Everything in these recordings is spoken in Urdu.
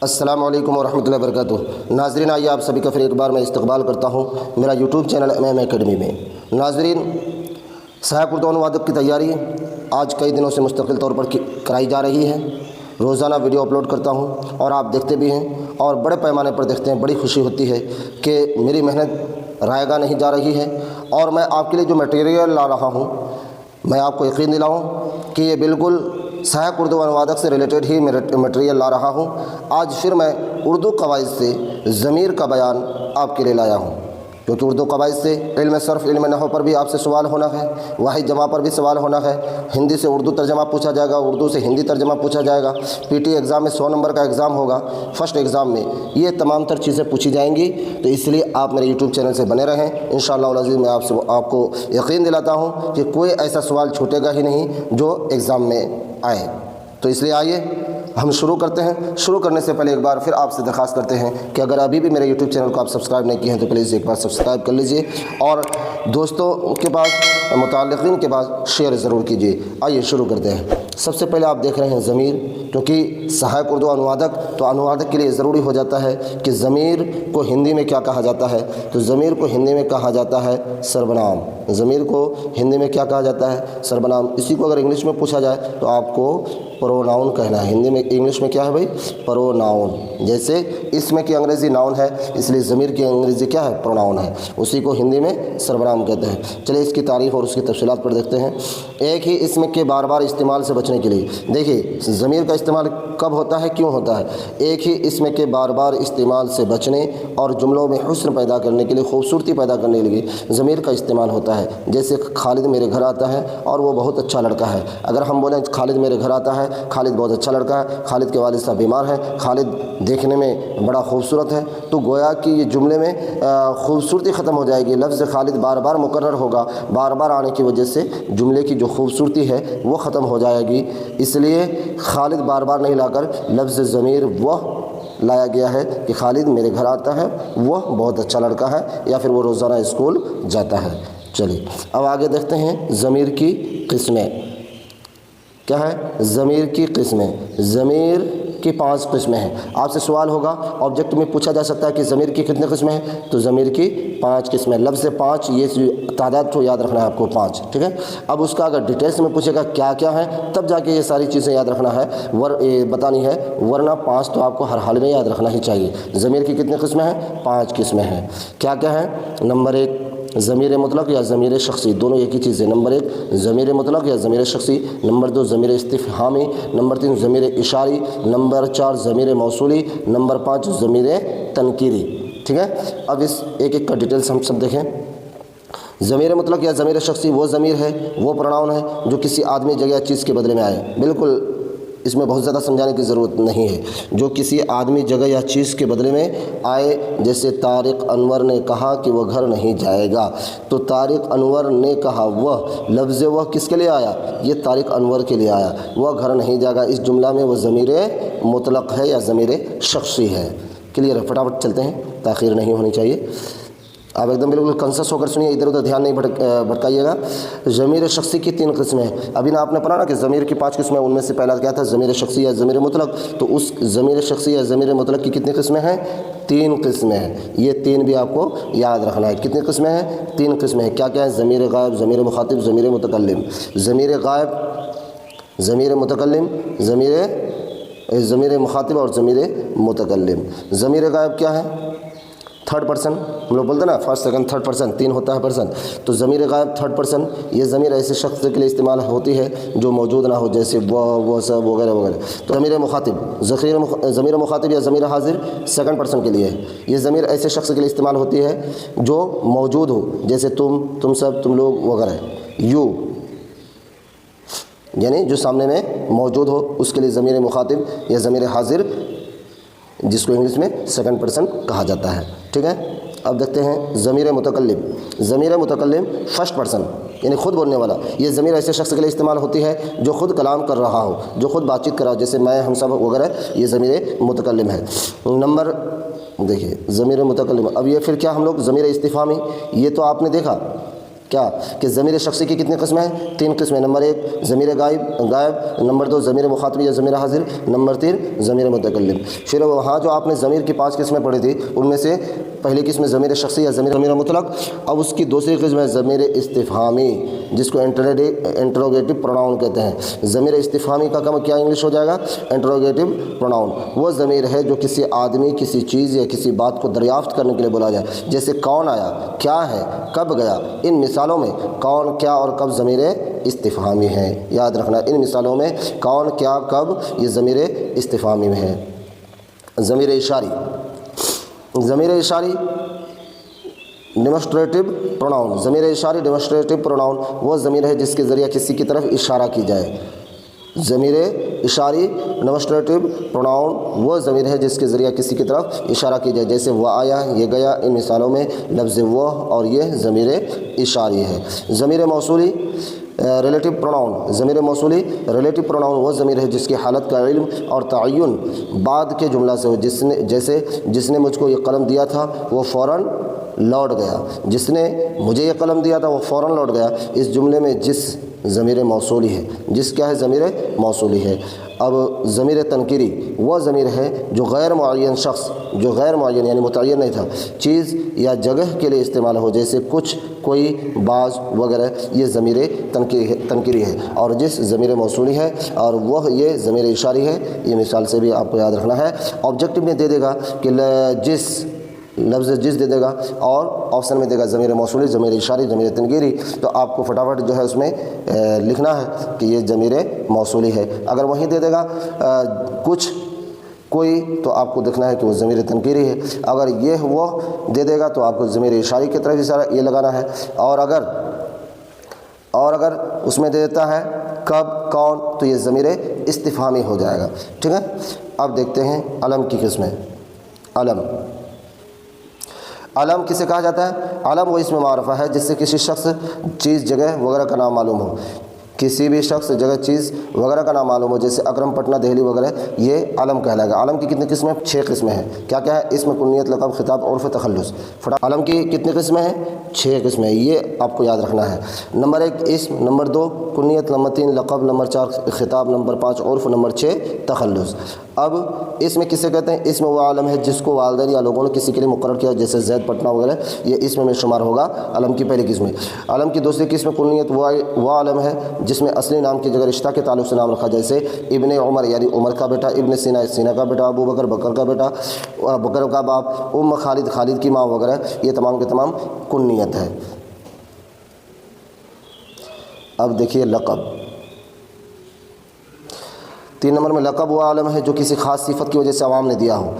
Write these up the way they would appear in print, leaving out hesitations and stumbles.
السلام علیکم ورحمۃ اللہ وبرکاتہ۔ ناظرین، آئیے آپ سبھی کا پھر ایک بار میں استقبال کرتا ہوں میرا یوٹیوب چینل MM اکیڈمی میں۔ ناظرین، سہایک اردو انوادک کی تیاری آج کئی دنوں سے مستقل طور پر کرائی جا رہی ہے۔ روزانہ ویڈیو اپلوڈ کرتا ہوں اور آپ دیکھتے بھی ہیں اور بڑے پیمانے پر دیکھتے ہیں۔ بڑی خوشی ہوتی ہے کہ میری محنت رائے گاہ نہیں جا رہی ہے اور میں آپ کے لیے جو میٹیریل لا رہا ہوں، میں آپ کو یقین دلاؤں کہ یہ بالکل سہایک اردو انوادک سے ریلیٹڈ ہی میٹیریل لا رہا ہوں۔ آج پھر میں اردو قواعد سے ضمیر کا بیان آپ کے لیے لایا ہوں، کیونکہ اردو قواعد سے علم صرف، علم نحو پر بھی آپ سے سوال ہونا ہے، واحد جمع پر بھی سوال ہونا ہے، ہندی سے اردو ترجمہ پوچھا جائے گا، اردو سے ہندی ترجمہ پوچھا جائے گا، PT ایگزام میں 100 نمبر کا ایگزام ہوگا، فرسٹ ایگزام میں یہ تمام تر چیزیں پوچھی جائیں گی۔ تو اس لیے آپ میرے یوٹیوب چینل سے بنے رہیں۔ انشاءاللہ العزیز میں آپ کو یقین دلاتا ہوں کہ کوئی ایسا سوال چھوٹے گا ہی نہیں جو ایگزام میں آئے۔ تو اس لیے آئیے ہم شروع کرتے ہیں۔ شروع کرنے سے پہلے ایک بار پھر آپ سے درخواست کرتے ہیں کہ اگر ابھی بھی میرے یوٹیوب چینل کو آپ سبسکرائب نہیں کیے ہیں تو پلیز ایک بار سبسکرائب کر لیجئے اور دوستوں کے پاس، متعلقین کے پاس شیئر ضرور کیجیے۔ آئیے شروع کرتے ہیں۔ سب سے پہلے آپ دیکھ رہے ہیں ضمیر، کیونکہ سہایک اردو انوادک تو انوادک کے لیے ضروری ہو جاتا ہے کہ ضمیر کو ہندی میں کیا کہا جاتا ہے۔ تو ضمیر کو ہندی میں کہا جاتا ہے سربنام۔ ضمیر کو ہندی میں کیا کہا جاتا ہے؟ سربنام۔ اسی کو اگر انگلش میں پوچھا جائے تو آپ کو پروناؤن کہنا ہے۔ ہندی میں، انگلش میں کیا ہے بھائی؟ پروناؤن۔ جیسے اسم کی انگریزی ناؤن ہے، اس لیے ضمیر کی انگریزی کیا ہے؟ پروناؤن ہے، اسی کو ہندی میں سربنام کہتے ہیں۔ چلیے اس کی تعریف اور اس کی تفصیلات پر دیکھتے ہیں۔ ایک ہی اسم کے بار بار استعمال سے بچنے کے لیے، دیکھیے ضمیر کا استعمال کب ہوتا ہے، کیوں ہوتا ہے؟ ایک ہی اسم کے بار بار استعمال سے بچنے اور جملوں میں حسن پیدا کرنے کے لیے، خوبصورتی پیدا کرنے کے لیے ضمیر کا استعمال ہوتا ہے۔ جیسے خالد میرے گھر آتا ہے اور وہ بہت اچھا لڑکا ہے۔ اگر ہم بولیں خالد میرے گھر آتا ہے، خالد بہت اچھا لڑکا ہے، خالد کے والد صاحب بیمار ہیں، خالد دیکھنے میں بڑا خوبصورت ہے، تو گویا کہ یہ جملے میں خوبصورتی ختم ہو جائے گی۔ لفظ خالد بار بار مکرر ہوگا، بار بار آنے کی وجہ سے جملے کی جو خوبصورتی ہے وہ ختم ہو جائے گی۔ اس لیے خالد بار بار نہیں لا کر لفظ ضمیر وہ لایا گیا ہے کہ خالد میرے گھر آتا ہے، وہ بہت اچھا لڑکا ہے، یا پھر وہ روزانہ اسکول جاتا ہے۔ چلیے اب آگے دیکھتے ہیں ضمیر کی قسمیں۔ کیا ہے؟ ضمیر کی قسمیں۔ ضمیر کی 5 قسمیں ہیں۔ آپ سے سوال ہوگا، آبجیکٹ میں پوچھا جا سکتا ہے کہ ضمیر کی کتنے قسمیں ہیں؟ تو ضمیر کی 5 قسمیں۔ لفظ 5، یہ تعداد تو یاد رکھنا ہے آپ کو، 5، ٹھیک ہے؟ اب اس کا اگر ڈیٹیلس میں پوچھے گا کیا کیا ہے، تب جا کے یہ ساری چیزیں یاد رکھنا ہے، بتانی ہے، ورنہ 5 تو آپ کو ہر حال میں یاد رکھنا ہی چاہیے۔ ضمیر کی کتنی قسمیں ہیں؟ 5 قسمیں ہیں۔ کیا کیا ہے؟ نمبر 1 ضمیر مطلق یا ضمیر شخصی، دونوں ایک ہی چیز ہے۔ نمبر 1 ضمیر مطلق یا ضمیر شخصی، نمبر 2 ضمیر استفہامی، نمبر 3 ضمیر اشاری، نمبر 4 ضمیر موصولی، نمبر 5 ضمیر تنکیری، ٹھیک ہے؟ اب اس ایک ایک کا ڈیٹیلس ہم سب دیکھیں۔ ضمیر مطلق یا ضمیر شخصی وہ ضمیر ہے، وہ پروناؤن ہے جو کسی آدمی، جگہ یا چیز کے بدلے میں آئے۔ بالکل اس میں بہت زیادہ سمجھانے کی ضرورت نہیں ہے۔ جو کسی آدمی، جگہ یا چیز کے بدلے میں آئے، جیسے طارق انور نے کہا کہ وہ گھر نہیں جائے گا، تو طارق انور نے کہا، وہ لفظ وہ کس کے لیے آیا؟ یہ طارق انور کے لیے آیا، وہ گھر نہیں جائے گا۔ اس جملہ میں وہ ضمیر مطلق ہے یا ضمیر شخصی ہے؟ کلیئر ہے؟ فٹافٹ چلتے ہیں، تاخیر نہیں ہونی چاہیے۔ آپ ایک دم بالکل کنسس ہو کر سنیے، ادھر ادھر دھیان نہیں بھٹکائیے گا۔ ضمیر شخصی کی 3 قسمیں ہیں۔ ابھی نا آپ نے پڑھا نا کہ ضمیر کی 5 قسمیں، ان میں سے پہلا کیا تھا؟ ضمیر شخصی یا ضمیر مطلق۔ تو اس ضمیر شخصی یا ضمیر مطلق کی کتنی قسمیں ہیں؟ 3 قسمیں ہیں۔ یہ 3 بھی آپ کو یاد رکھنا ہے۔ کتنی قسمیں ہیں؟ 3 قسمیں ہیں۔ کیا کیا ہے؟ ضمیر غائب، ضمیر مخاطب، ضمیر متکلم۔ ضمیر غائب، ضمیر متکلم، ضمیر مخاطب اور ضمیر متکلم۔ ضمیر غائب کیا ہے؟ 3rd پرسن، ہم لوگ بولتے ہیں نا 1st 2nd 3rd پرسن، 3 ہوتا ہے پرسن۔ تو ضمیر غائب 3rd پرسن، یہ ضمیر ایسے شخص کے لیے استعمال ہوتی ہے جو موجود نہ ہو، جیسے وہ سب وغیرہ وغیرہ۔ تو ضمیر مخاطب، ضمیر مخاطب یا ضمیر حاضر 2nd پرسن کے لیے ہے۔ یہ ضمیر ایسے شخص کے لیے استعمال ہوتی ہے جو موجود ہو، جیسے تم سب، تم لوگ وغیرہ۔ یو یعنی جو سامنے میں موجود ہو، اس کے لیے ضمیر مخاطب یا ضمیر حاضر، جس کو انگلش میں 2nd پرسن کہا جاتا ہے، ٹھیک ہے؟ اب دیکھتے ہیں ضمیر متکلم۔ ضمیر متکلم 1st پرسن یعنی خود بولنے والا، یہ ضمیر ایسے شخص کے لیے استعمال ہوتی ہے جو خود کلام کر رہا ہو، جو خود بات چیت کر رہا ہو، جیسے میں، ہم سب وغیرہ، یہ ضمیر متکلم ہے۔ نمبر دیکھیے ضمیر متکلم۔ اب یہ پھر کیا ہم لوگ ضمیر استفہامی، یہ تو آپ نے دیکھا کیا کہ ضمیر شخصی کی کتنی قسمیں ہیں؟ 3 قسمیں. نمبر 1 ضمیر غائب، نمبر 2 ضمیر مخاطب یا ضمیر حاضر، نمبر 3 ضمیر متکلم. پھر وہاں جو آپ نے ضمیر کی 5 قسمیں پڑھی تھی ان میں سے پہلی قسم ضمیر شخصی یا ضمیر مطلق. اب اس کی دوسری قسم ہے ضمیر استفہامی جس کو انٹروگیٹو پروناؤن کہتے ہیں. ضمیر استفہامی کا کیا انگلش ہو جائے گا؟ Interrogative pronoun. وہ ضمیر ہے جو کسی آدمی، کسی چیز یا کسی بات کو دریافت کرنے کے لیے بولا جائے. جیسے کون آیا، کیا ہے، کب گیا. ان مثالوں میں کون، کیا اور کب ضمیر استفہامی ہیں. یاد رکھنا ان مثالوں میں کون، کیا، کب یہ ضمیر استفہامی میں ہے. ضمیر اشاری. ضمیر اشاری ڈیمونسٹریٹو پروناؤن. ضمیر اشاری ڈیمونسٹریٹو پروناؤن وہ ضمیر ہے جس کے ذریعہ کسی کی طرف اشارہ کی جائے. ضمیر اشاری ڈیمونسٹریٹو پروناؤن وہ ضمیر ہے جس کے ذریعہ کسی کی طرف اشارہ کی جائے. جیسے وہ آیا، یہ گیا. ان مثالوں میں لفظ وہ اور یہ ضمیر اشاری ہے. ضمیر موصولی ریلیٹو پروناؤن. ضمیر موصولی ریلیٹو پروناؤن وہ ضمیر ہے جس کی حالت کا علم اور تعین بعد کے جملہ سے ہو. جس نے مجھ کو یہ قلم دیا تھا وہ فوراً لوٹ گیا. جس نے مجھے یہ قلم دیا تھا وہ فوراً لوٹ گیا. اس جملے میں جس ضمیر موصولی ہے. جس کیا ہے؟ ضمیر موصولی ہے. اب ضمیر تنکیری وہ ضمیر ہے جو غیر معین شخص، جو غیر معین یعنی متعین نہیں تھا، چیز یا جگہ کے لیے استعمال ہو. جیسے کچھ، کوئی، بعض وغیرہ. یہ ضمیر تنکیری ہے. اور جس ضمیر موصولی ہے اور وہ یہ ضمیر اشاری ہے. یہ مثال سے بھی آپ کو یاد رکھنا ہے. آبجیکٹو میں دے دے گا کہ جس، لفظ جس دے دے گا اور آپشن میں دے گا ضمیر موصولی، ضمیر اشاری، ضمیر تنکیری. تو آپ کو فٹافٹ جو ہے اس میں لکھنا ہے کہ یہ ضمیر موصولی ہے. اگر وہیں دے دے گا کچھ، کوئی، تو آپ کو دیکھنا ہے کہ وہ ضمیر تنکیری ہے. اگر یہ وہ دے دے گا تو آپ کو ضمیر اشاری کی طرف اشارہ یہ لگانا ہے. اور اگر اس میں دے دیتا ہے کب، کون، تو یہ ضمیر استفہامی ہو جائے گا. ٹھیک ہے. اب دیکھتے ہیں علم کی قسمیں. علم کسے کہا جاتا ہے؟ علم وہ اسم معرفہ ہے جس سے کسی شخص، چیز، جگہ وغیرہ کا نام معلوم ہو. کسی بھی شخص، جگہ، چیز وغیرہ کا نام معلوم ہو. جیسے اکرم، پٹنہ، دہلی وغیرہ. یہ علم کہلائے گا. علم کی کتنی قسمیں؟ 6 قسمیں ہیں. کیا کیا ہے؟ اسم، کنیت، لقب، خطاب، عرف، تخلص. علم کی کتنی قسمیں ہیں؟ 6 قسمیں. یہ آپ کو یاد رکھنا ہے. نمبر 1 اسم، نمبر 2 کنیت، نمبر 3 لقب، نمبر 4 خطاب، نمبر 5 عرف، نمبر 6 تخلص. اب اسم کسے کہتے ہیں؟ اسم وہ عالم ہے جس کو والدین یا لوگوں نے کسی کے لیے مقرر کیا. جیسے زید، پٹنہ وغیرہ. یہ اسم میں شمار ہوگا. علم کی پہلی قسم. علم کی دوسری قسم کنیت وہ عالم ہے جس میں اصلی نام کی جگہ رشتہ کے تعلق سے نام رکھا. جیسے ابن عمر یعنی عمر کا بیٹا، ابن سینا سینا کا بیٹا، ابو بکر بکر کا بیٹا، بکر کا باپ، خالد خالد کی ماں وغیرہ. یہ تمام کے تمام کنیت ہے. اب دیکھیے لقب. 3 نمبر میں لقب وہ عالم ہے جو کسی خاص صفت کی وجہ سے عوام نے دیا ہو.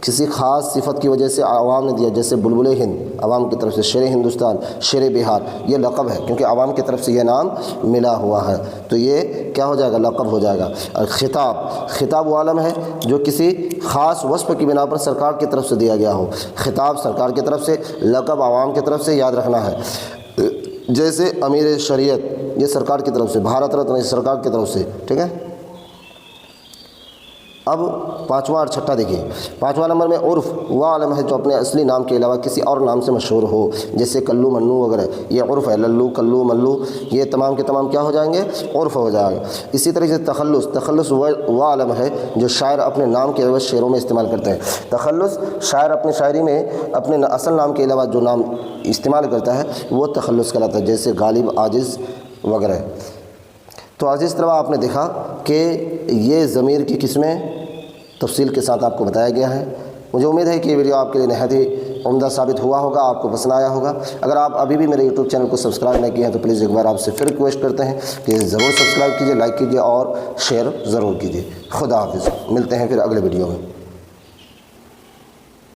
کسی خاص صفت کی وجہ سے عوام نے دیا. جیسے بلبل ہند عوام کی طرف سے، شیر ہندوستان، شیر بہار. یہ لقب ہے کیونکہ عوام کی طرف سے یہ نام ملا ہوا ہے. تو یہ کیا ہو جائے گا؟ لقب ہو جائے گا. اور خطاب وہ عالم ہے جو کسی خاص وصف کی بنا پر سرکار کی طرف سے دیا گیا ہو. خطاب سرکار کی طرف سے، لقب عوام کی طرف سے. یاد رکھنا ہے. جیسے امیر شریعت یہ سرکار کی طرف سے، بھارت رتن سرکار کی طرف سے. ٹھیک ہے. اب 5واں اور 6واں دیکھیے. 5واں نمبر میں عرف وہ عالم ہے جو اپنے اصلی نام کے علاوہ کسی اور نام سے مشہور ہو. جیسے کلو، منو وغیرہ. یہ عرف ہے. للو، کلو، ملو یہ تمام کے تمام کیا ہو جائیں گے؟ عرف ہو جائے گا. اسی طریقے سے تخلص وہ عالم ہے جو شاعر اپنے نام کے عوض شعروں میں استعمال کرتے ہیں. تخلص شاعر اپنی شاعری میں اپنے اصل نام کے علاوہ جو نام استعمال کرتا ہے وہ تخلص کہلاتا ہے. جیسے غالب، عاجز وغیرہ. تو عزیز طلبہ آپ نے دیکھا کہ یہ ضمیر کی قسمیں تفصیل کے ساتھ آپ کو بتایا گیا ہے. مجھے امید ہے کہ یہ ویڈیو آپ کے لیے نہایت ہی عمدہ ثابت ہوا ہوگا، آپ کو پسند آیا ہوگا. اگر آپ ابھی بھی میرے یوٹیوب چینل کو سبسکرائب نہیں کیے ہیں تو پلیز ایک بار آپ سے پھر ریکویسٹ کرتے ہیں کہ ضرور سبسکرائب کیجیے، لائک کیجیے اور شیئر ضرور کیجیے. خدا حافظ. ملتے ہیں پھر اگلے ویڈیو میں.